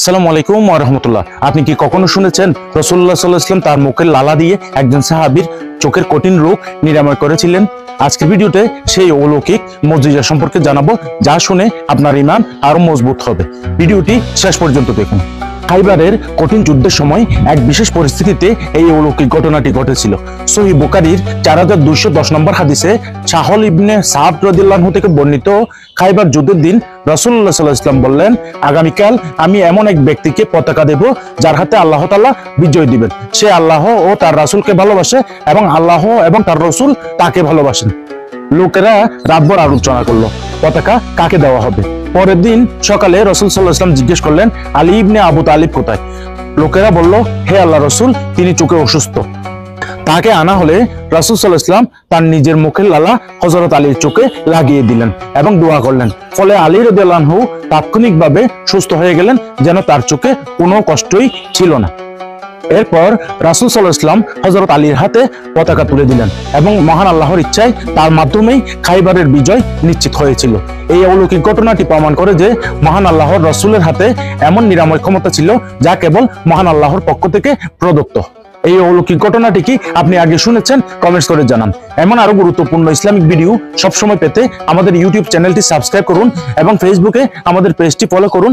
আসসালামু আলাইকুম ওয়া রাহমাতুল্লাহ। আপনি কি কখনো শুনেছেন রাসূলুল্লাহ সাল্লাল্লাহু আলাইহি ওয়াসাল্লাম তার মুখের লালা দিয়ে একজন সাহাবীর চোখের কঠিন রোগ নিরাময় করেছিলেন? আজকের ভিডিওতে সেই অলৌকিক মুজিজা সম্পর্কে জানাবো, যা শুনে আপনার ঈমান আরো মজবুত হবে। ভিডিওটি শেষ পর্যন্ত দেখুন। খাইবারের কঠিন যুদ্ধের সময় এক বিশেষ পরিস্থিতিতে এই অলৌকিক ঘটনাটি ঘটেছিল। সহিহ বুখারীর 4210 নম্বর হাদিসে সাহল ইবনে সাদ রাদিয়াল্লাহু আনহু থেকে বর্ণিত, খাইবার যুদ্ধের দিন রাসূলুল্লাহ সাল্লাল্লাহু আলাইহি ওয়াসাল্লাম বললেন, আগামীকাল আমি এমন এক ব্যক্তিকে পতাকা দেব যার হাতে আল্লাহ তাআলা বিজয় দিবেন। সে আল্লাহ ও তার রাসূলকে ভালোবাসে এবং আল্লাহ এবং তার রাসূল তাকে ভালোবাসেন। লোকেরা রাতভর আলোচনা করলো পতাকা কাকে দেওয়া হবে। পরের দিন সকালে রাসূল সাল্লাল্লাহু আলাইহি ওয়াসাল্লাম জিজ্ঞেস করলেন, আলী ইবনে আবু তালিব কোথায়? লোকেরা বলল, হে আল্লাহ রাসূল, তিনি চোখে অসুস্থ। তাকে আনা হলে রাসূল সাল্লাল্লাহু আলাইহি ওয়াসাল্লাম তার নিজের মুখের লালা হযরত আলীর চোখে লাগিয়ে দিলেন এবং দোয়া করলেন। ফলে আলী রাদিয়াল্লাহু আনহু তাৎক্ষণিকভাবে সুস্থ হয়ে গেলেন, যেন তার চোখে কোনো কষ্টই ছিল না। এরপর রাসূল সাল্লাল্লাহু আলাইহি ওয়াসাল্লাম হযরত আলীর হাতে পতাকা তুলে দিলেন এবং মহান আল্লাহর ইচ্ছায় তার মাধ্যমেই খাইবারের বিজয় নিশ্চিত হয়েছিল। এই অলৌকিক ঘটনাটি প্রমাণ করে যে মহান আল্লাহর রাসূলের হাতে এমন নিরাময় ক্ষমতা ছিল যা কেবল মহান আল্লাহর পক্ষ থেকে প্রদত্ত। এই অলৌকিক ঘটনাটি কি আপনি আগে শুনেছেন? কমেন্টস করে জানান। এমন আরো গুরুত্বপূর্ণ ইসলামিক ভিডিও সবসময় পেতে আমাদের ইউটিউব চ্যানেলটি সাবস্ক্রাইব করুন এবং ফেসবুকে আমাদের পেজটি ফলো করুন।